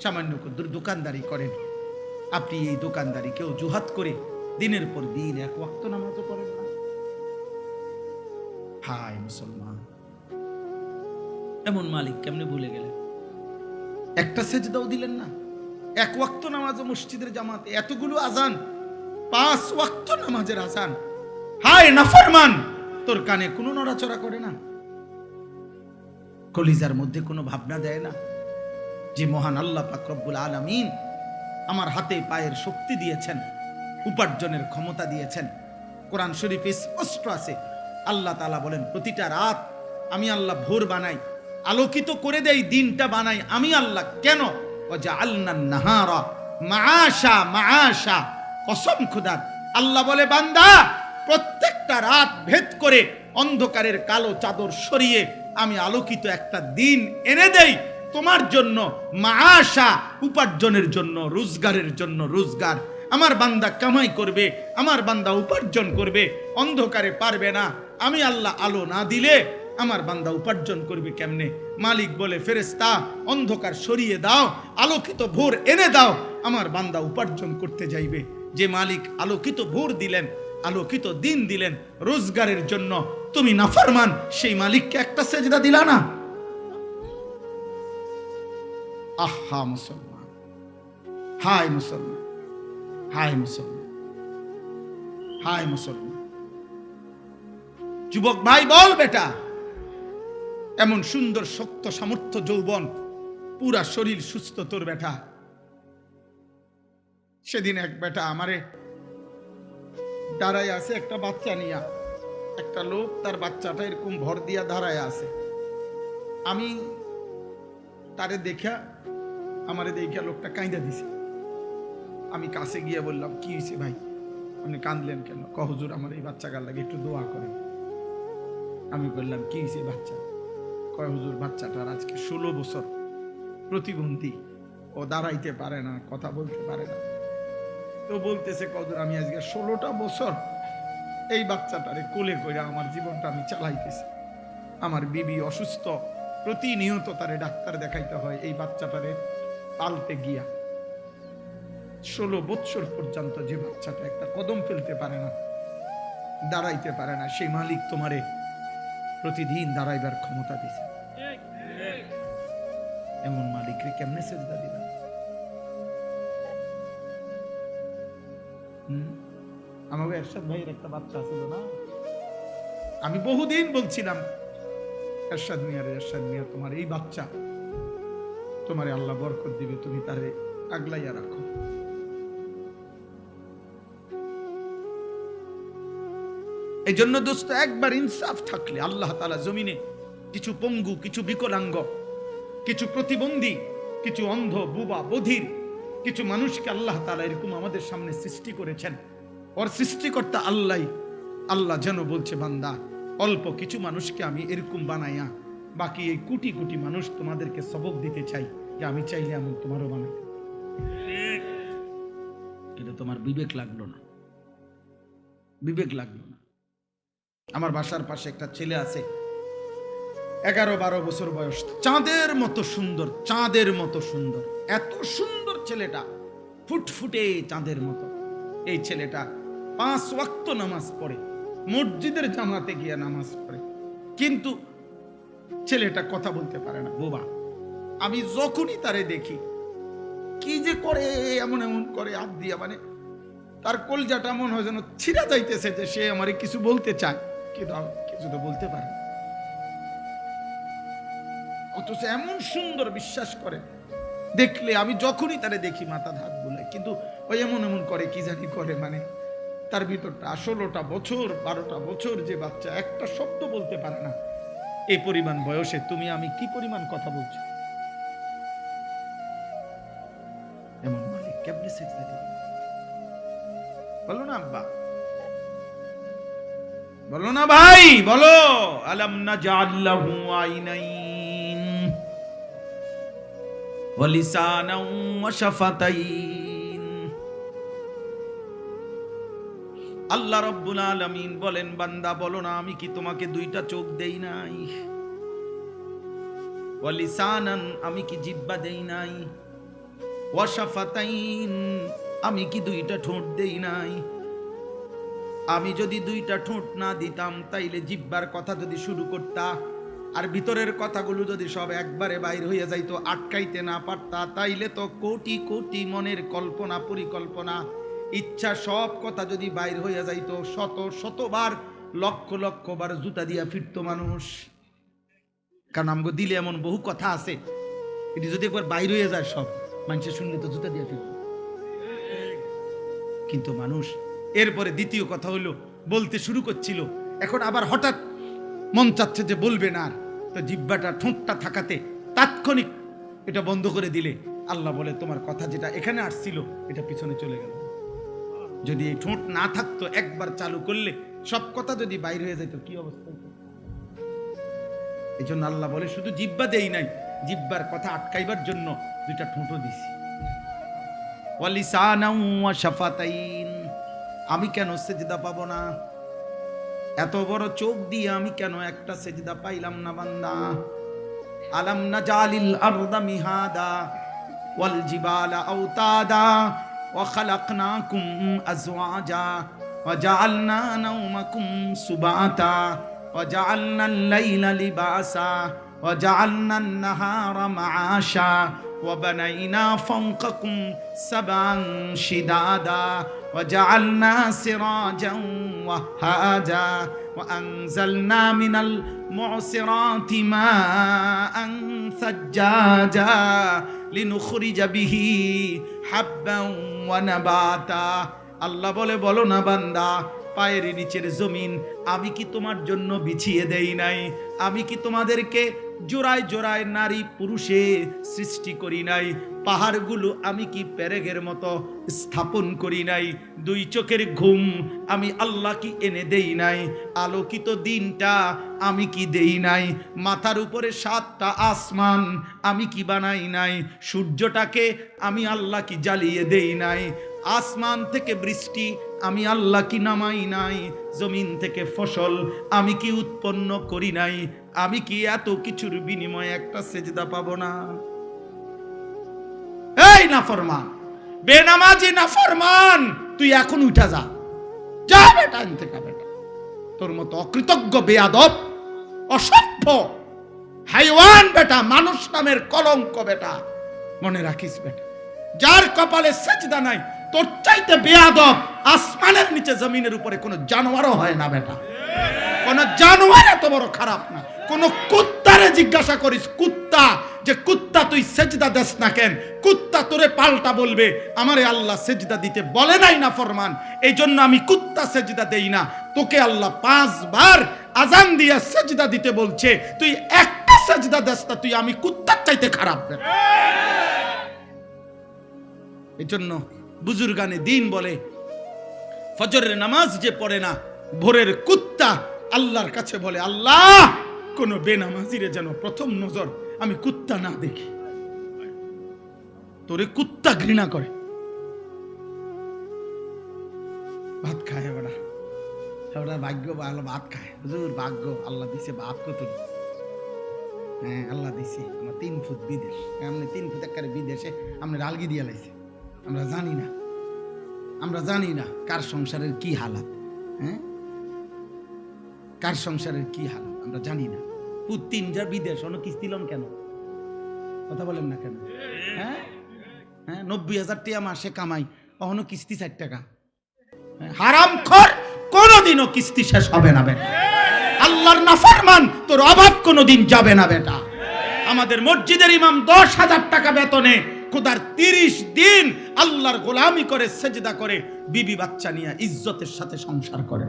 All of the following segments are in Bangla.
সামান্য দোকানদারি করেন, আপনি এই দোকানদারি কেউ জুহাত করে দিনের পর দিন এক ওয়াক্ত নামাজও করেন না। হায় মুসলমান, এমন মালিক কেমনে ভুলে গেলেন? একটা সেজদাও দিলেন না, এক ওয়াক্ত নামাজও মসজিদের জামাতে, এতগুলো আজান, 5 ওয়াক্ত নামাজের আজান। হায় নাফরমান, তোর কানে কোনো নড়াচড়া করে না, কলিজার মধ্যে কোনো ভাবনা দেয় না যে মহান আল্লাহ পাক রব্বুল আলামিন আমার হাতে পায়ের শক্তি দিয়েছেন, উপার্জনের ক্ষমতা দিয়েছেন। কোরআন শরীফে স্পষ্ট আছে, আল্লাহ তাআলা বলেন প্রতিটা রাত আমি আল্লাহ ভোর বানাই, আলোকিত করে দেই, দিনটা বানাই আমি আল্লাহ। কেন? ওয়াজআলনান নাহারা মাআশা, মাআশা, কসম খোদার। আল্লাহ বলে বান্দা, প্রত্যেকটা রাত ভেদ করে অন্ধকারের কালো চাদর সরিয়ে আমি আলোকিত একটা দিন এনে দেই তোমার জন্য, মাআশা, উপার্জনের জন্য, রোজগারের জন্য রোজগার। আমার বান্দা কামাই করবে, আমার বান্দা উপার্জন করবে, অন্ধকারে পারবে না। আমি আল্লাহ আলো না দিলে আমার বান্দা উপার্জন করবে কেমনে? মালিক বলে ফেরেশতা অন্ধকার সরিয়ে দাও, আলোকিত ভোর এনে দাও, আমার বান্দা উপার্জন করতে যাইবে। যে মালিক আলোকিত ভোর দিলেন, আলোকিত দিন দিলেন রোজগারের জন্য, তুমি নাফরমান, সেই মালিককে একটা সেজদা দিলা না। আহা মুসলমান, হায় মুসলমান, হায় মুসলমান, হায় মুসলমান। যুবক ভাই বল বেটা, এমন সুন্দর শক্ত সামর্থ্য যৌবন, পুরা শরীর সুস্থ তোর বেটা। সেদিন এক বেটা আমারে দাঁড়ায় আছে, একটা বাচ্চা নিয়া, একটা লোক তার বাচ্চাটা এরকম ভর দিয়া দাঁড়ায় আছে। আমি তারে দেখা, আমারে দেখা লোকটা কাঁদা দিছে। আমি কাছে গিয়ে বললাম, কি হয়েছে ভাই, আপনি কাঁদলেন কেন? হুজুর আমার এই বাচ্চাটার লাগে একটু দোয়া করেন। আমি বললাম কি হয়েছে বাচ্চা? কয় হুজুর বাচ্চাটার আজকে 16 বছর, প্রতিবন্ধী, ও দাঁড়াইতে পারে না, কথা বলতে পারে না। তো বলতেছে হুজুর আমি আজকে 16টা বছর এই বাচ্চাটারে কোলে করে আমার জীবনটা আমি চালাইতেছি। আমার বিবি অসুস্থ, প্রতিনিয়ত তারে ডাক্তার দেখাইতে হয় এই বাচ্চাটারে পালতে গিয়া। 16 বছর পর্যন্ত যে বাচ্চাটা একটা কদম ফেলতে পারে না, দাঁড়াইতে পারে না, সেই মালিক তোমারে প্রতিদিন দাঁড়াইবার ক্ষমতা দিছে। এমন মালিকরে কেমনে সেজদা দিলাম? আমাকে এরশাদ ভাইয়ের একটা বাচ্চা ছিল না, আমি বহুদিন বলছিলাম এরশাদ মিয়া তোমার এই বাচ্চা, তোমারে আল্লাহ বরকত দিবে, তুমি তারে আগলাইয়া রাখো। এই জন্য দোস্ত, একবার ইনসাফ থাকলে আল্লাহ তাআলা জমিনে কিছু পঙ্গু, কিছু বিকলাঙ্গ, কিছু প্রতিবন্ধী, কিছু অন্ধ, বুবা, বধির কিছু মানুষকে আল্লাহ তাআলা এরকম আমাদের সামনে সৃষ্টি করেছেন। ওর সৃষ্টিকর্তা আল্লাহ যেন বলছে, বান্দা অল্প কিছু মানুষকে আমি এরকম বানাইয়া বাকি এই কোটি কোটি মানুষ তোমাদেরকে সবক দিতে চাই যে আমি চাইলে এমন তোমারও বানাই। এটা তোমার বিবেক লাগলো না, বিবেক লাগলো না। আমার বাসার পাশে একটা ছেলে আছে, 11-12 বছর বয়স, চাঁদের মতো সুন্দর, চাঁদের মতো সুন্দর, এত সুন্দর ছেলেটা, ফুটফুটে চাঁদের মতো। এই ছেলেটা 5 ওয়াক্ত নামাজ পড়ে, মসজিদের জামাতে গিয়ে নামাজ পড়ে, কিন্তু ছেলেটা কথা বলতে পারে না, বোবা। আমি যখনই তারে দেখি কি যে করে, এমন এমন করে হাত দিয়া, মানে তার কলজাটা মনে হয় যেন ছিঁড়া যাইতেছে, যে সে আমারে কিছু বলতে চায় কিন্তু কিছু তো বলতে পারে। অথচ এমন সুন্দর, বিশ্বাস করে দেখলে আমি যখনই তারে দেখি মাথা হাত বুলায়, কিন্তু ওই এমন এমন করে, কি জানি করে, মানে তার ভিতরটা 16টা বছর 12টা বছর যে বাচ্চা একটা শব্দ বলতে পারে না। এই পরিমাণ বয়সে তুমি আমি কি পরিমাণ কথা বলছো? এমন মালিক কেমনে সেজদা দিবে? বলো না আব্বা, বলো না ভাই, বলো। আলাম নাজআল লাহু আইনাইন ওয়া লিসানান ওয়া শাফাতাইন। আল্লাহ রাব্বুল আলামিন বলেন, বান্দা বলো না আমি কি তোমাকে 2টা চোখ দেই নাই? ওয়া লিসানান, আমি কি জিহ্বা দেই নাই? ওয়া শাফাতাইন, আমি কি দুইটা ঠোঁট দেই নাই? আমি যদি দুইটা ঠোঁট না দিতাম তাইলে জিহ্বার কথা যদি শুরু করতা আর ভিতরের কথাগুলো যদি সব একবারে বাইর হইয়া যাইতো, আটকাইতে না পারতা, তাইলে তো কোটি কোটি মনের কল্পনা পরিকল্পনা ইচ্ছা সব কথা যদি বাইর হইয়া যাইতো, শত শতবার লক্ষ লক্ষ বার জুতা দিয়া ফিরতো মানুষ। কারণ আমগো দিলে এমন বহু কথা আছে, এটি যদি একবার বাইর হয়ে যায় সব মানুষের শুনলে তো জুতা দিয়া ফিরত। কিন্তু মানুষ এরপরে দ্বিতীয় কথা হলো বলতে শুরু করছিল, এখন আবার হঠাৎ মন চাচ্ছে যে বলবে না, তো জিহ্বাটা ঠোঁটটা থাকাতে তাৎক্ষণিক এটা বন্ধ করে দিলে আল্লাহ বলে তোমার কথা যেটা এখানে আসছিল এটা পিছনে চলে গেল। যদি এই ঠোঁট না থাকতো, একবার চালু করলে সব কথা যদি বাইরে হয়ে যেত কি অবস্থা হতো? এই জন্য আল্লাহ বলে শুধু জিহ্বা দেই নাই, জিহ্বার কথা আটকাইবার জন্য দুইটা ঠোঁটও দিছি। ওয়ালিসানাও ওয়া শাফাতাইন, আমি কেন সেজদা পাবো না? এত বড় চোখ দিয়ে আমি কেন একটা সেজদা পাইলাম না বান্দা? আলাম নাজালিল আরদা মিহাদা ওয়াল জিবালা আওতাদা ওয়া খালাকনাকুম আজওয়াজা ওয়া জাআলনা নাওমাকুম সুবাতা ওয়া জাআলনাল লাইলা লিবাসা ওয়া জাআলনান নাহারা মাআশা ওয়া বানাইনা ফাওকাকুম সাবান শিদাদা ওয়া জাআলনা সিরাজান ওয়াহাজা ওয়া আনজালনা মিনাল মু'সিরাতি মাআন সাজ্জাজা লিনুখরিজা বিহি হাব্বান ওয়া নাবাতা। আল্লাহ বলে বলো না বান্দা, পায়ের নিচের জমিন আমি কি তোমার জন্য বিছিয়ে দেই নাই? আমি কি তোমাদেরকে জোড়ায় জোড়ায় নারী পুরুষে সৃষ্টি করি নাই? পাহাড়গুলো আমি কি পেরেকের মতো স্থাপন করি নাই? দুই চোখের ঘুম আমি আল্লাহ কি এনে দেই নাই? আলোকিত দিনটা আমি কি দেই নাই? মাথার উপরে 7টা আসমান আমি কি বানাই নাই? সূর্যটাকে আমি আল্লাহ কি জ্বালিয়ে দেই নাই? আসমান থেকে বৃষ্টি আমি আল্লাহ কি নামাই নাই? জমিন থেকে ফসল আমি কি উৎপন্ন করি নাই? আমি কি এত কিছুর বিনিময়ে একটা সেজদা পাবো না? এই নাফরমান, বেনামাজি নাফরমান, তুই এখন উঠা যা, যা বেটা থেকে বেটা। তোর মতো অকৃতজ্ঞ বেয়াদব অসভ্য হাইওয়ান বেটা, মানুষ নামের কলঙ্ক বেটা, মনে রাখিস বেটা, যার কপালে সেজদা নাই তোর চাইতে বেয়াদব আসমানের নিচে জমিনের উপরে কোন জানোয়ারও হয় না বেটা। কোন জানোয়ার এত বড় খারাপ না। কোন কুত্তারে জিজ্ঞাসা করিস, কুত্তা যে কুত্তা তুই সেজদা দেস না কেন? কুত্তা তোরে পাল্টা বলবে আমারে আল্লাহ সেজদা দিতে বলে নাই না ফরমান, এই জন্য আমি কুত্তা সেজদা দেই না। তোকে আল্লাহ 5 বার আজান দিয়া সেজদা দিতে বলছে, তুই একটা সেজদা দেস না, তুই আমি কুত্তার চাইতে খারাপ বেটা। এই জন্য বুজুর্গানে দিন বলে, ফজরের নামাজ যে পড়ে না, ভোরের কুত্তা আল্লাহর কাছে বলে আল্লাহ কোন বেনামাজিরে যেন প্রথম নজর আমি কুত্তা না দেখি। তোরে কুত্তা ঘৃণা করে। ভাত খায় ওরা, ওরা ভাগ্য ভালো ভাত খায়, হুজুর ভাগ্য আল্লাহ দিছে ভাত কত। হ্যাঁ আল্লাহ দিছে, আমার 3 ফুট বিদেশ, এমনি 3 ফুট একারে বিদেশে আমরা আলগি দিয়া লাইছে। আমরা জানি না, আমরা জানি না কার সংসারের কি হালাত। হ্যাঁ কার সংসারের কি হালাত আমরা জানি না। পুত 3 বিদেশ, অন্য কিস্তি লম কেন? কথা বলেন না কেন? হ্যাঁ হ্যাঁ 90,000 টাকা মাসে কামাই, অহনো কিস্তি 4 টাকা। হারামখোর, কোনোদিনও কিস্তি শেষ হবে না বেটা। আল্লাহর নাফরমান, তোর অভাব কোনোদিন যাবে না বেটা। আমাদের মসজিদের ইমাম 10,000 টাকা বেতনে খোদার 30 দিন আল্লাহর গোলামি করে, সেজদা করে, বিবি বাচ্চা নিয়ে ইজ্জতের সাথে সংসার করে,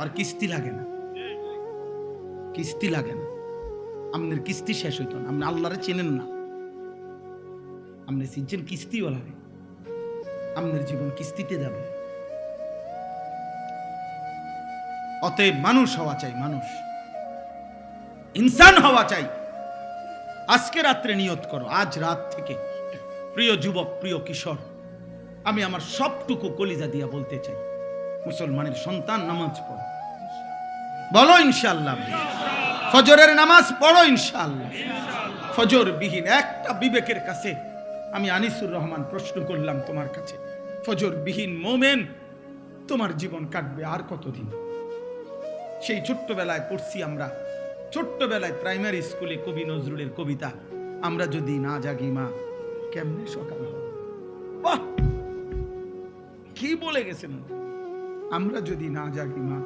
আর কিস্তি লাগে না, কিস্তি লাগে না। আপনার কিস্তি শেষ হইতো না, আপনি আল্লাহরে চেনেন না, আপনি চিনছেন কিস্তিওয়ালা, আপনার জীবন কিস্তিতে যাবে। অতএব মানুষ হওয়া চাই, মানুষ ইনসান হওয়া চাই। আজকে রাত্রে নিয়ত করো, আজ রাত থেকে প্রিয় যুবক, প্রিয় কিশোর, আমি আমার সবটুকু কলিজা দিয়া বলতে চাই, মুসলমানের সন্তান নামাজ পড়ো, বলো ইনশাআল্লাহ। ফজরের নামাজ পড়ো ইনশাআল্লাহ। ফজর বিহীন একটা বিবেকের কাছে আমি আনিসুর রহমান প্রশ্ন করলাম তোমার কাছে, ফজর বিহীন মোমেন তোমার জীবন কাটবে আর কতদিন? সেই ছোট্টবেলায় পড়ছি আমরা, ছোট্টবেলায় প্রাইমারি স্কুলে কবি নজরুলের কবিতা, আমরা যদি না জাগি মা কেমনে সকাল হবে। বাহ, কি বলে গেছেন, আমরা যদি না জাগি মা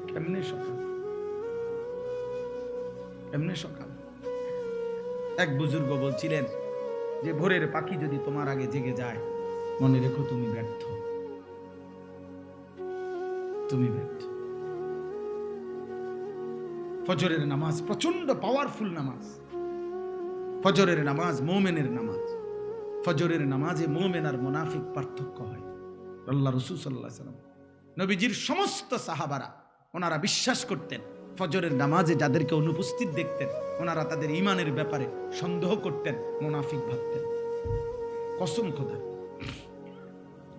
কেমনে সকাল, কেমনে সকাল। এক বুজুর্গ বলছিলেন যে ভোরের পাখি যদি তোমার আগে জেগে যায়, মনে রেখো তুমি ব্যর্থ, তুমি ব্যর্থ। ফজরের নামাজ প্রচন্ড পাওয়ারফুল নামাজ। ফজরের নামাজ মোমেনের নামাজ। ফজরের নামাজে মোমেন আর মুনাফিক পার্থক্য হয়। আল্লাহ রাসূল সাল্লাল্লাহু আলাইহি ওয়াসাল্লাম, নবীজির সমস্ত সাহাবারা ওনারা বিশ্বাস করতেন ফজরের নামাজে যাদেরকে অনুপস্থিত দেখতেন ওনারা তাদের ঈমানের ব্যাপারে সন্দেহ করতেন, মুনাফিক ভাবতেন। কসম খোদা,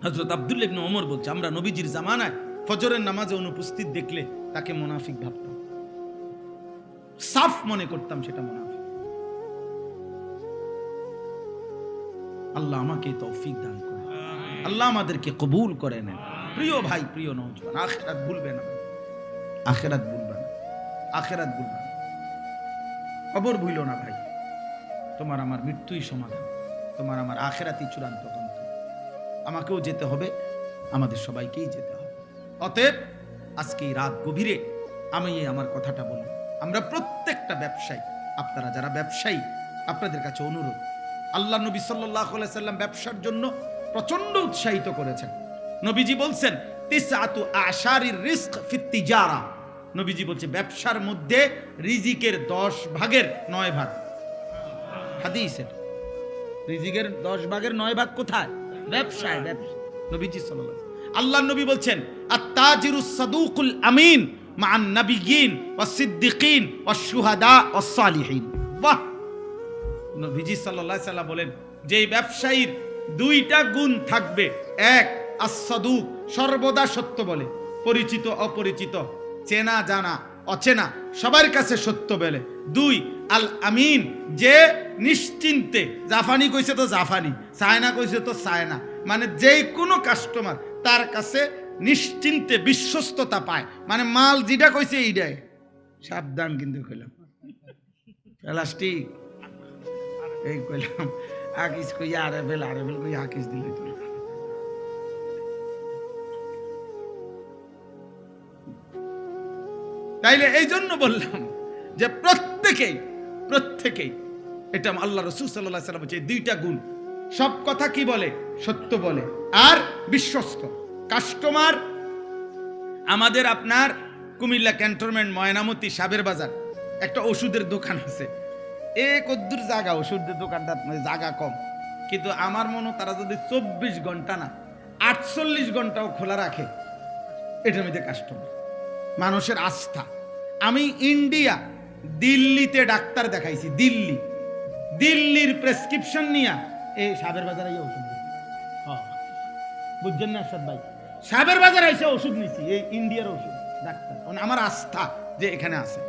হযরত আব্দুল্লাহ ইবনে ওমর বলছে, আমরা নবীজির জামানায় ফজরের নামাজে অনুপস্থিত দেখলে তাকে মুনাফিক ভাবতাম, সাফ মনে করতাম সেটা মুনাফিক। আল্লাহ আমাকে তৌফিক দান করে, আল্লাহ আমাদেরকে কবুল করে নেন। প্রিয় ভাই, প্রিয় নওজওয়ান, আখিরাত ভুলবে না, আখিরাত ভুলবে না, আখিরাত ভুলবে না, কবর ভুলো না ভাই। তোমার আমার মৃত্যুই সমাধান, তোমার আমার আখিরাতই চূড়ান্ত গন্তব্য। আমাকেও যেতে হবে, আমাদের সবাইকেই যেতে হবে। অতএব আজকে এই রাত গভীরে আমি আমার কথাটা বলি, আমরা প্রত্যেকটা ব্যবসায়ী, আপনারা যারা ব্যবসায়ী, আপনাদের কাছে অনুরোধ, আল্লাহ নবী সাল্লাল্লাহু আলাইহি সাল্লাম ব্যবসার জন্য প্রচন্ড উৎসাহিত করেছেন। নবীজি বলছেন তিসআতু আশারির রিজক ফিত তিজারা, নবীজি বলছে ব্যবসার মধ্যে রিজিকের 10 ভাগের 9 ভাগ। হাদিসের রিজিকের 10 ভাগের 9 ভাগ কোথায়? ব্যবসায়। ব্যবসা নবীজি সাল্লাল্লাহু আলাইহি ওয়াসাল্লাম, আল্লাহ নবী বলছেন আত-তাজিরুস সাদুকুল আমিন মা'আন নাবিয়্যিন ওয়াস সিদ্দিকিন ওয়াস শুহাদা ওয়াস সালিহিন। বাহ, নবীজি সাল্লাল্লাহু আলাইহি ওয়াসাল্লাম বলেন যে ব্যবসায়ীর 2টা গুণ থাকবে, এক আস-সাদুক, সর্বদা সত্য বলে, পরিচিত অপরিচিত, চেনা জানা অচেনা সবার কাছে সত্য বলে। 2 আল আমিন, যে নিশ্চিন্তে, জাফানি কইছে তো জাফানি, চায়না কইছে তো চায়না, মানে যে কোনো কাস্টমার তার কাছে নিশ্চিন্তে বিশ্বস্ততা পায়, মানে মাল যেটা কইছে এইটাই। সাবধান কিন্তু কইলাম, প্লাস্টিক এই কইলাম, আকিস কই আরেবেল, আরেবেল কই আকিস দিলে তো। তাইলে এই জন্য বললাম যে প্রত্যেকেই এটা আল্লাহ রাসূল সাল্লাল্লাহু আলাইহি ওয়াসাল্লাম বলছে 2টা গুণ, সব কথা কি বলে? সত্য বলে আর বিশ্বস্ত। কাস্টমার আমাদের আপনার কুমিল্লা ক্যান্টনমেন্ট ময়নামতি সাবের বাজার একটা ওষুধের দোকান আছে, কদ্দুর জায়গা, ওষুধের দোকানটা জায়গা কম, কিন্তু আমার মনে তারা যদি 24 ঘন্টা না 48 ঘন্টাও খোলা রাখে, এটার মধ্যে কাস্টমার, মানুষের আস্থা। আমি ইন্ডিয়া দিল্লিতে ডাক্তার দেখাইছি, দিল্লির প্রেসক্রিপশন নিয়ে এই সাবের বাজারে ওষুধ বুঝছেন না সব ভাই, সাবের বাজার এসে ওষুধ নিছি, এই ইন্ডিয়ার ওষুধ ডাক্তার, আমার আস্থা যে এখানে আছে,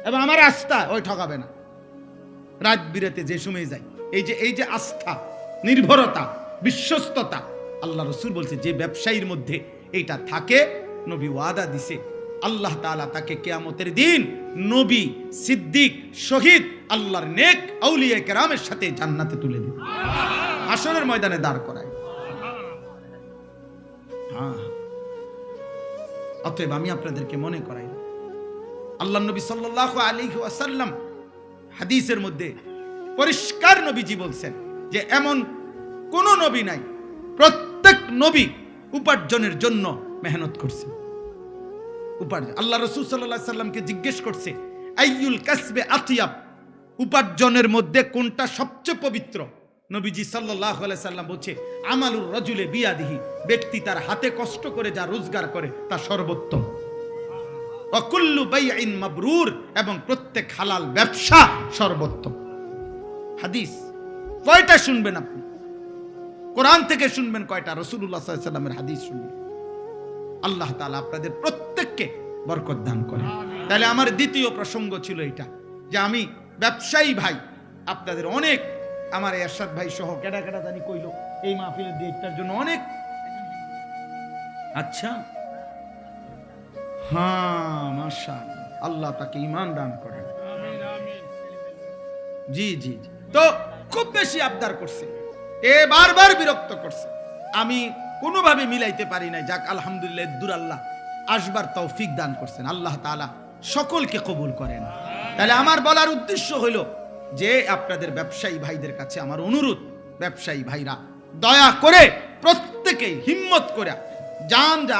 এবং আমার আস্থা ওই ঠকাবে না। রাত বিরাতে যে সময় যাই, এই যে আস্থা, নির্ভরতা, বিশ্বস্ততা, আল্লাহ রাসূল বলছে যে ব্যবসায়ীর মধ্যে এইটা থাকে, নবী ওয়াদা দিছে আল্লাহ তাআলা তাকে কিয়ামতের দিন নবী, সিদ্দিক, শহীদ, আল্লাহর নেক আউলিয়া কেরামের সাথে জান্নাতে তুলে দিবে, হাসরের ময়দানে দাঁড় করায়। অতএব আমি আপনাদেরকে মনে করাই, আল্লাহ নবী সাল্লাল্লাহু আলাইহি ওয়াসাল্লাম হাদিসের মধ্যে পরিষ্কার নবীজি বলছেন যে এমন কোন নবী নাই, প্রত্যেক নবী উপার্জনের জন্য মেহনত করছে। উপার্জন, আল্লাহ রাসূল সাল্লাল্লাহু আলাইহি সাল্লামকে জিজ্ঞেস করছে আইয়ুল কাসবে আতিয়াব, উপার্জনের মধ্যে কোনটা সবচেয়ে পবিত্র? নবীজি সাল্লাল্লাহু আলাইহি সাল্লাম বলছে আমালুর রাজুলে বিয়াদিহি, ব্যক্তি তার হাতে কষ্ট করে যা রোজগার করে তা সর্বোত্তম। ওয়া কুল্লু বাইইন মাবরুর, এবং প্রত্যেক হালাল ব্যবসা সর্বোত্তম। হাদিস কয়টা শুনবেন আপনি? কোরআন থেকে শুনবেন কয়টা? রাসূলুল্লাহ সাল্লাল্লাহু আলাইহি সাল্লামের হাদিস শুনবেন। আল্লাহ তাআলা আপনাদের প্রত্যেককে বরকত দান করেন। তাহলে আমার দ্বিতীয় প্রসঙ্গ ছিল এটা, যে আমি ব্যবসায়ী ভাই, আপনাদের অনেক আমার এরশাদ ভাই সহ কেডা কেডা জানি কইলো এই মাহফিলের ডেটটার জন্য অনেক। আচ্ছা, হ্যাঁ, মাশাআল্লাহ, আল্লাহ তাকে ঈমান দান করেন। জি জি জি। তো খুব বেশি আবদার করছে, বারবার বিরক্ত করছে, আমি কোনোভাবে মিলাইতে পারি নাই। যাক, আলহামদুলিল্লাহ, দূর আল্লাহ আসবার তৌফিক দান করছেন। আল্লাহ তাআলা সকলকে কবুল করেন। তাহলে আমার বলার উদ্দেশ্য হলো যে আপনাদের ব্যবসায়ী ভাইদের কাছে আমার অনুরোধ, ব্যবসায়ী ভাইরা দয়া করে প্রত্যেকেই হিম্মত করে যান। যা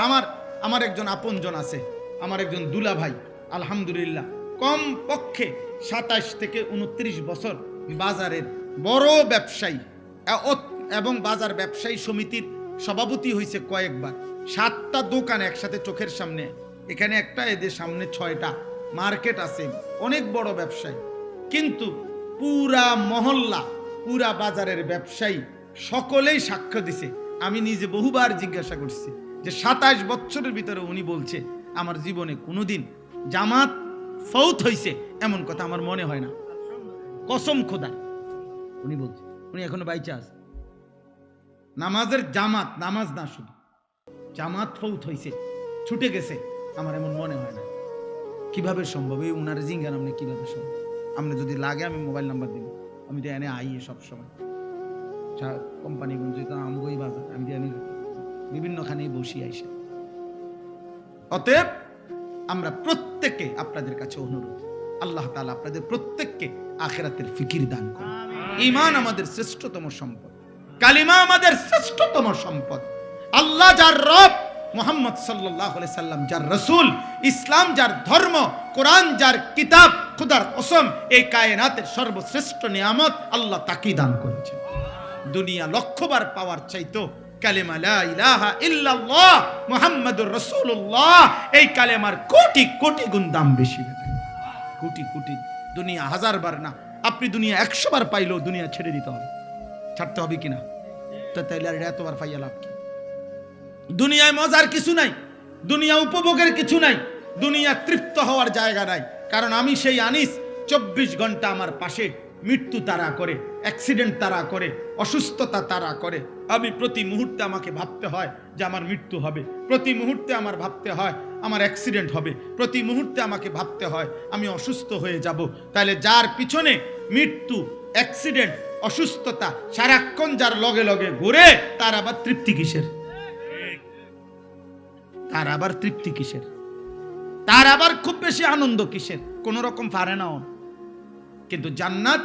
আমার একজন আপনজন আছে, আমার একজন দুলা ভাই, আলহামদুলিল্লাহ কম পক্ষে 27 থেকে 29 বছর বাজারের বড় ব্যবসায়ী এবং বাজার ব্যবসায়ী সমিতির সভাপতি হয়েছে কয়েকবার। 7টা দোকান একসাথে চোখের সামনে, এখানে একটা, এদের সামনে 6টা, মার্কেট আছে, অনেক বড় ব্যবসায়ী। কিন্তু পুরা মহল্লা, পুরা বাজারের ব্যবসায়ী সকলেই সাক্ষ্য দিছে। আমি নিজে বহুবার জিজ্ঞাসা করছি যে 27 বছরের ভিতরে উনি বলছে আমার জীবনে কোনোদিন জামাত ফৌত হয়েছে এমন কথা আমার মনে হয় না, কসম খোদা। উনি বলছে, উনি এখনো বাইচা আছে। নামাজের জামাত, নামাজ না শুধু জামাত ফৌত হয়েছে, ছুটে গেছে, আমার এমন মনে হয় না। কিভাবে সম্ভব? এই উনার জিঙ্গান আপনি কিভাবে সম্ভব? আপনি যদি লাগে আমি মোবাইল নাম্বার দিব, আমি তো এনে আইয়ে সবসময় কোম্পানিগঞ্জ, আমগই বাজার, আমি জানি বিভিন্নখানেই বসি আইসা। অতএব আমরা প্রত্যেকে আপনাদের কাছে অনুরোধ, আল্লাহ তাআলা আপনাদের প্রত্যেককে আখিরাতের ফিকির দান করুন। ঈমান আমাদের শ্রেষ্ঠতম সম্পদ, কালিমা আমাদের শ্রেষ্ঠতম সম্পদ। আল্লাহ যার রব, মুহাম্মদ সাল্লাল্লাহু আলাইহি সাল্লাম যার রাসূল, ইসলাম যার ধর্ম, কোরআন যার কিতাব, খোদার কসম এই কায়নাতের সর্বশ্রেষ্ঠ নিয়ামত আল্লাহ তাকে দান করেছেন। দুনিয়া লক্ষবার পাওয়ার চাইতো কালেমা লা ইলাহা ইল্লাল্লাহ মুহাম্মাদুর রাসূলুল্লাহ, এই কালেমার কোটি কোটি গুণ দাম বেশি, কোটি কোটি। দুনিয়া 1000 বার না, আপনি দুনিয়া 100 বার পাইলেও দুনিয়া ছেড়ে দিতে হবে, ছাড়তে হবে কিনা? তো তাইলে আর এতবার পাইয়া লাভ কি? দুনিয়ায় মজার কিছু নাই, দুনিয়া উপভোগের কিছু নাই, দুনিয়া তৃপ্ত হওয়ার জায়গা নাই। কারণ আমি সেই আনিস, 24 ঘন্টা আমার পাশে মৃত্যু তাড়া করে, অ্যাক্সিডেন্ট তাড়া করে, অসুস্থতা তাড়া করে। আমি প্রতি মুহূর্তে আমাকে ভাবতে হয় যে আমার মৃত্যু হবে, প্রতি মুহূর্তে আমার ভাবতে হয় আমার অ্যাক্সিডেন্ট হবে, প্রতি মুহূর্তে আমাকে ভাবতে হয় আমি অসুস্থ হয়ে যাব। তাহলে যার পিছনে মৃত্যু, অ্যাক্সিডেন্ট, অসুস্থতা সারাক্ষণ যার লগে লগে ঘুরে, তার আবার তৃপ্তি কিসের? তার আবার তৃপ্তি কিসের? তার আবার খুব বেশি আনন্দ কিসের? কোন রকম পারে না। কিন্তু জান্নাত,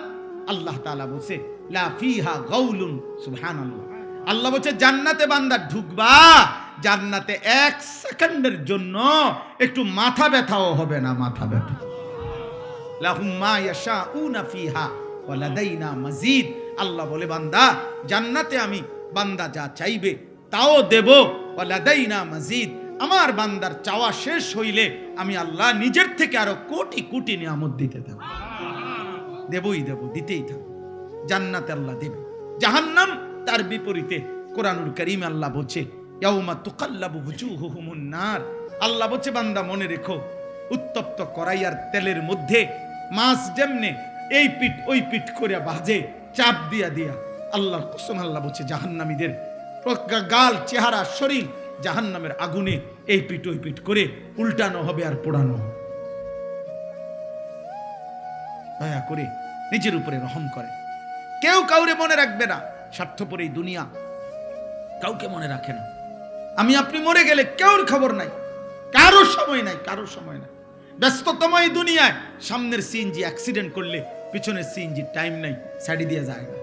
আল্লাহ তাআলা বলছে লা ফিহা গাউলুন, সুবহানাল্লাহ। আল্লাহ বলছে জান্নাতে বান্দা ঢুকবা, জান্নাতে 1 সেকেন্ডের জন্য একটু মাথা ব্যথাও হবে না, মাথা ব্যথা। লাহুম মা ইয়াশাউনা ফিহা ওয়া লাদাইনা মাজিদ। আল্লাহ বলে বান্দা জান্নাতে আমি বান্দা যা চাইবে তাও দেব, ওয়া লাদাইনা মাজিদ। আমার বান্দার চাওয়া শেষ হইলে আমি আল্লাহ নিজের থেকে আরো কোটি কোটি নিয়ামত দিতে থাকব, দেবই দেব, দিতেই থাকব। জান্নাতে আল্লাহ দেবে। জাহান্নাম তার বিপরীতে কোরআনুল কারীমে আল্লাহ বলছে ইয়াউমা তুকাল্লাবু বুজুহুহুমুন নার। আল্লাহ বলছে বান্দা মনে রেখো, উত্তপ্ত কড়াইয়ার তেলের মধ্যে মাছ যেমনে এই পিঠ ওই পিঠ করে ভাজে, চাপ দিয়া দিয়া, আল্লাহর কসম আল্লাহ বলছে জাহান্নামীদের গাল, চেহারা, শরীর জাহান্নামের আগুনে এই পিঠ ওই পিঠ করে উল্টানো হবে আর পোড়ানো হবে। দয়া করে নিজের উপরে রহম করে। কেউ কাউরে মনে রাখবে না, স্বার্থপর এই দুনিয়া কাউকে মনে রাখে না। আমি আপনি মরে গেলে কেউর খবর নাই, কারো সময় নাই, কারো সময় নাই। ব্যস্ততম এই দুনিয়ায় সামনের সিএনজি অ্যাক্সিডেন্ট করলে পিছনের সিএনজি টাইম নাই, সাইডে দিয়ে যায় না।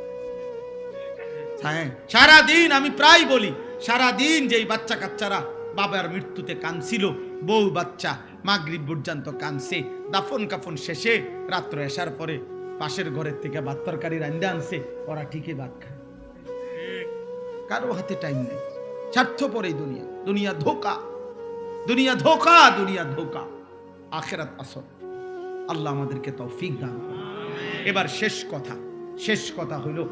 সারাদিন আমি প্রায় বলি, সারাদিন যেই বাচ্চা কাচ্চারা বাবার মৃত্যুতে কাঁদছিল, বউ বাচ্চা মাগরিব পর্যন্ত কাঁদছে, দাফন কাফন শেষে রাত্র এসার পরে পাশের ঘরের থেকে ভাত তরকারি রান্না আনছে, ওরা ঠিকই ভাত খায়, কারো হাতে টাইম নেই। স্বার্থপর এই দুনিয়া, দুনিয়া ধোকা, দুনিয়া ধোকা, দুনিয়া ধোকা, আখিরাত আসল। আল্লাহ আমাদেরকে তৌফিক দান করুন। এবার শেষ কথা হলো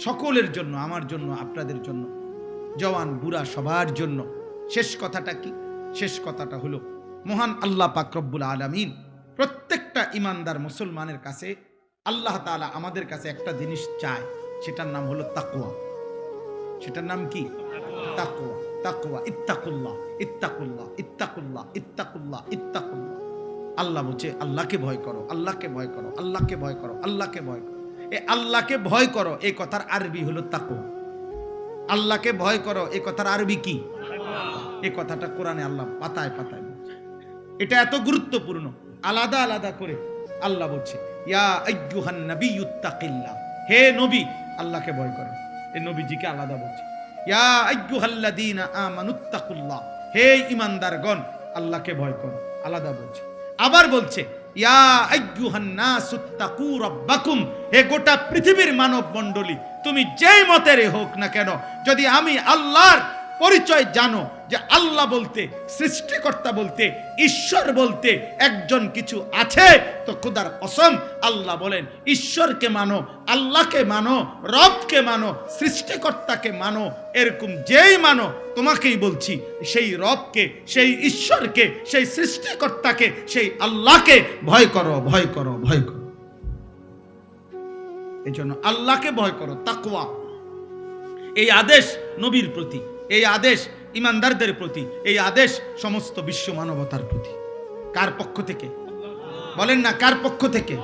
সকলের জন্য, আমার জন্য, আপনাদের জন্য, জওয়ান বুড়া সবার জন্য। শেষ কথাটা কি? শেষ কথাটা হলো মহান আল্লাহ পাক রব্বুল আলামিন প্রত্যেকটা ইমানদার মুসলমানের কাছে, আল্লাহ তাআলা আমাদের কাছে একটা জিনিস চায়, সেটার নাম হলো তাকওয়া। সেটার নাম কি? তাকওয়া। তাকওয়া, ইত্তাকুল্লাহ, ইত্তাকুল্লাহ, ইত্তাকুল্লাহ, ইত্তাকুল্লাহ, ইত্তাকুল্লাহ। আল্লাহ বলছে আল্লাহকে ভয় করো, আল্লাহকে ভয় করো, আল্লাহকে ভয় করো, আল্লাহকে ভয় করো। এই আল্লাহকে ভয় করো এই কথার আরবি হলো তাকওয়া। আল্লাহকে ভয় করো এই কথার আরবি কি? এই কথাটা কোরআনে আল্লাহ পাতায় পাতায় বলছে। এটা এত গুরুত্বপূর্ণ, আলাদা আলাদা করে আল্লাহ বলছে ইয়া আইয়ুহান নাবিয়্যুত্তাকিল্লাহ, হে নবী আল্লাহকে ভয় করো। এই নবীজিকে আলাদা বলছে ইয়া আইয়ুহাল্লাযীনা আমানুত্তাকুল্লাহ, হে ঈমানদারগণ আল্লাহকে ভয় করো, আলাদা বলছে। আবার বলছে ইয়া আইয়ুহান নাসুত্তাকু রাব্বাকুম, হে গোটা পৃথিবীর মানব মণ্ডলী তুমি যেই মতেরই হোক না কেন, যদি আমি আল্লাহর পরিচয় জানো যে আল্লাহ বলতে, সৃষ্টিকর্তা বলতে, ঈশ্বর বলতে একজন কিছু আছে, তো খোদার কসম আল্লাহ বলেন ঈশ্বরকে মানো, আল্লাহকে মানো, রবকে মানো, সৃষ্টিকর্তাকে মানো। এরকম যেই মানো তোমাকেই বলছি সেই রবকে, সেই ঈশ্বরকে, সেই সৃষ্টিকর্তাকে, সেই আল্লাহকে ভয় করো, ভয় করো, ভয় করো। এই জন্য আল্লাহকে ভয় করো, তাকওয়া। এই আদেশ নবীর প্রতি, এই আদেশ ইমানদারদের প্রতি, এই আদেশ সমস্ত বিশ্ব মানবতার প্রতি। কার পক্ষ থেকে বলেন না? কার পক্ষ থেকে?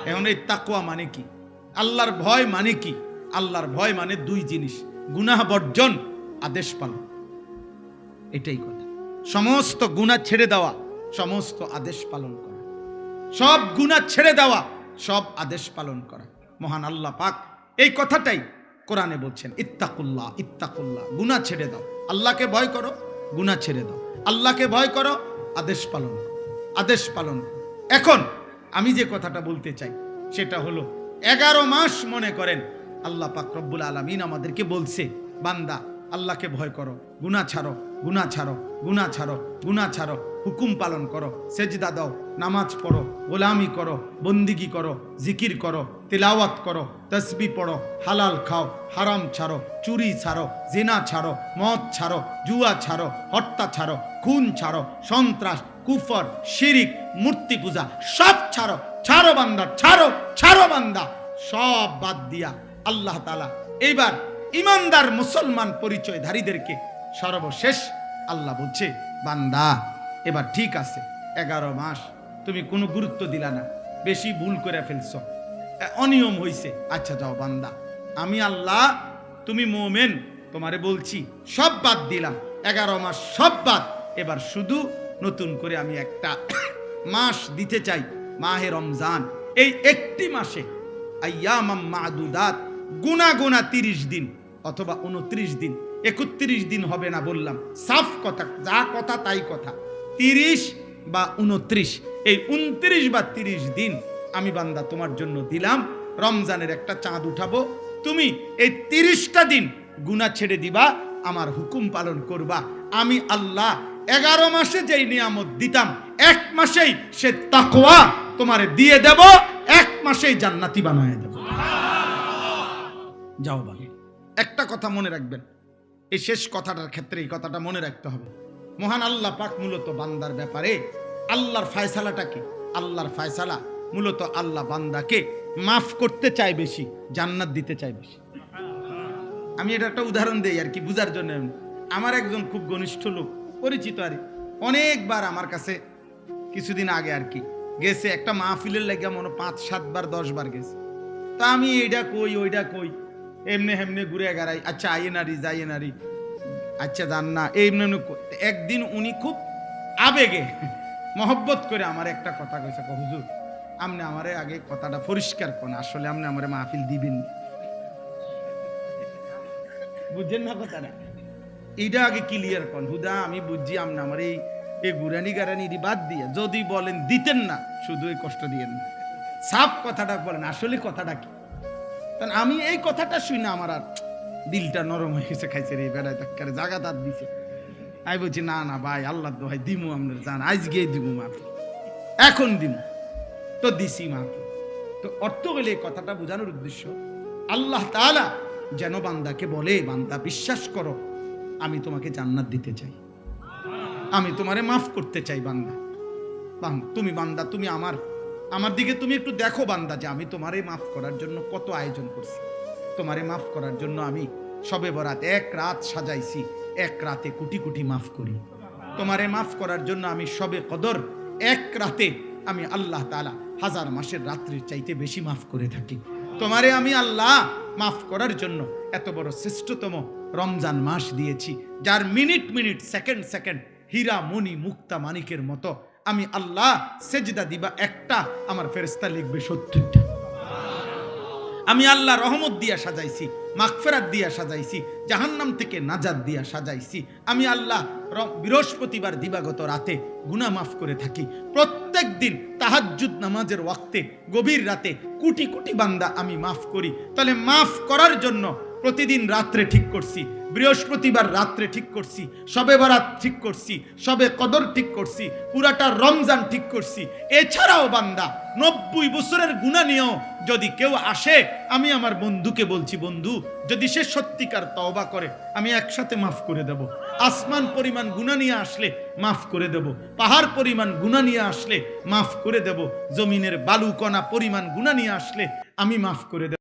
এখন এই তাকওয়া মানে কি? আল্লাহর ভয় মানে কি? আল্লাহর ভয় মানে দুই জিনিস, গুনাহ বর্জন, আদেশ পালন। এটাই কথা। সমস্ত গুনাহ ছেড়ে দেওয়া, সমস্ত আদেশ পালন করা, সব গুনাহ ছেড়ে দেওয়া, সব আদেশ পালন করা। মহান আল্লাহ পাক এই কথাটাই কোরআনে বলছেন ইত্তাকুল্লাহ, ইত্তাকুল্লাহ, গুনাহ ছেড়ে দাও, আল্লাহকে ভয় করো, গুনাহ ছেড়ে দাও, আল্লাহকে ভয় করো, আদেশ পালন করো, আদেশ পালন করো। এখন আমি যে কথাটা বলতে চাই সেটা হলো 11 মাস মনে করেন আল্লাহ পাক রব্বুল আলামিন আমাদেরকে বলছে বান্দা আল্লাহকে ভয় করো, গুনাহ ছাড়ো, গুনাহ ছাড়ো, গুনাহ ছাড়ো, গুনাহ ছাড়ো, হুকুম পালন করো, সেজদা দাও, নামাজ পড়ো, গোলামি করো, বন্দিগি করো, জিকির করো, তিলাওয়াত করো, তসবিহ পড়ো, হালাল খাও, হারাম ছাড়ো, চুরি ছাড়ো, জিনা ছাড়ো, মদ ছাড়ো, জুয়া ছাড়ো, হত্যা ছাড়ো, খুন ছাড়ো, সন্ত্রাস, কুফর, শিরিক, মূর্তি পূজা সব ছাড়ো। ছাড়ো বান্দা, ছাড়ো, ছাড়ো বান্দা, সব বাদ দিয়া আল্লাহ তাআলা এইবার ইমানদার মুসলমান পরিচয়ধারীদেরকে সর্বশেষ আল্লাহ বলছে বান্দা এবার ঠিক আছে, 11 মাস তুমি কোনো গুরুত্ব দিলা না, বেশি ভুল করে ফেলছো, অনিয়ম হইছে, আচ্ছা যাও বান্দা, আমি আল্লাহ, তুমি মুমিন, তোমারে বলছি সব বাদ দিলাম, 11 মাস সব বাদ, এবার শুধু নতুন করে আমি একটা মাস দিতে চাই, মাহে রমজান। এই একটি মাসে আইয়ামাম মাদুদাত, গুনা গুনা 30 দিন অথবা 29 দিন, 31 দিন হবে না বললাম, সাফ কথা, যা কথা তাই কথা, 30 বা 29, এই 29 বা 30 দিন আমি বান্দা তোমার জন্য দিলাম। রমজানের একটা চাঁদ উঠাবো, তুমি এই 30টা দিন গুনাহ ছেড়ে দিবা, আমার হুকুম পালন করবা। আমি আল্লাহ 11 মাসে যেই নিয়ামত দিতাম 1 মাসেই সে তাকওয়া তোমারে দিয়ে দেব, 1 মাসেই জান্নাতি বানায় দেব। যাও বাবা, একটা কথা মনে রাখবেন, এই শেষ কথাটার ক্ষেত্রে এই কথাটা মনে রাখতে হবে। মহান আল্লাহ পাক মূলত বান্দার ব্যাপারে আল্লাহর ফয়সালাটা কি? আল্লাহর ফয়সালা মূলত আল্লাহ বান্দাকে মাফ করতে চায় বেশি, জান্নাত দিতে চায় বেশি। আমি এটা একটা উদাহরণ দেই আর কি বুঝার জন্য। আমার একজন খুব ঘনিষ্ঠ লোক, পরিচিত আর অনেকবার আমার কাছে কিছুদিন আগে আর কি গেছে, একটা মাহফিলের লাগে মনে 5-7 বার 10 বার গেছে। তা আমি এইটা কই ওইটা কই, এমনি হেমনে ঘুরে গাড়াই, আচ্ছা আইয়ে নারী যাইয়ে নারী, আচ্ছা জান না, এমনি। একদিন উনি খুব আবেগে মহব্বত করে আমার একটা কথা কইছে, হুজুর আপনি আমারে আগে কথাটা পরিষ্কার করেন, আসলে আপনি আমারে মাহফিল দিবেন, বুঝছেন না কথাটা, এইটা আগে ক্লিয়ার করেন। হুদা আমি বুঝছি আপনি আমার এই গুরানি গারানি বাদ দিয়ে যদি বলেন দিতেন না, শুধু এই কষ্ট দিয়েন না, সাফ কথাটা বলেন, আসলে কথাটা কি। কারণ আমি এই কথাটা শুনে আমার আর দিলটা নরম হয়ে গেছে, খাইছে রে বেড়ায় তাক্কারে জাগা দাঁত দিছে। আমি বলছি না না ভাই, আল্লাহ দোহাই দিমু, আপনার জান আজকে দিমু মাফি, এখন দিমু, তো দিছি মাফি। তো অর্থ হলে এই কথাটা বোঝানোর উদ্দেশ্য আল্লাহ তাআলা যেন বান্দাকে বলে, বান্দা বিশ্বাস করো আমি তোমাকে জান্নাত দিতে চাই, আমি তোমারে মাফ করতে চাই। বান্দা তুমি বান্দা, তুমি আমার দিকে তুমি একটু দেখো বান্দা, যে আমি তোমারে মাফ করার জন্য কত আয়োজন করছি, তোমারে মাফ করার জন্য আমি শবে বরাত এক রাত সাজাইছি, এক রাতে কোটি কোটি মাফ করি। তোমারে মাফ করার জন্য আমি শবে কদর এক রাতে আমি আল্লাহ তাআলা হাজার মাসের রাত্রির চাইতে বেশি মাফ করে থাকি। তোমারে আমি আল্লাহ মাফ করার জন্য এত বড় শ্রেষ্ঠতম রমজান মাস দিয়েছি, যার মিনিট মিনিট সেকেন্ড সেকেন্ড হীরা মণি মুক্তা মানিকের মতো আমি আল্লাহ সেজদা দিবা একটা, আমার ফেরেশতা লিখবে 70টা। আমি আল্লাহ রহমত দিয়া সাজাইছি, মাগফিরাত দিয়া সাজাইছি, জাহান্নাম থেকে নাজাত দিয়া সাজাইছি। আমি আল্লাহ বৃহস্পতিবার দিবাগত রাতে গুনাহ মাফ করে থাকি। প্রত্যেক দিন তাহাজ্জুদ নামাজের ওয়াক্তে গভীর রাতে কোটি কোটি বান্দা আমি মাফ করি। তাহলে মাফ করার জন্য প্রতিদিন রাত্রে ঠিক করছি, বৃহস্পতিবার রাত্রে ঠিক করছি, শবে বরাত ঠিক করছি, শবে কদর ঠিক করছি, পুরাটা রমজান ঠিক করছি। এছাড়াও বান্দা 90 বছরের গুনাহ নিয়েও যদি কেউ আসে, আমি আমার বন্ধুকে বলছি, বন্ধু যদি সে সত্যিকার তওবা করে আমি একসাথে মাফ করে দেব। আসমান পরিমাণ গুনাহ নিয়ে আসলে মাফ করে দেব, পাহাড় পরিমাণ গুনাহ নিয়ে আসলে মাফ করে দেব, জমিনের বালুকণা পরিমাণ গুনাহ নিয়ে আসলে আমি মাফ করে দেব।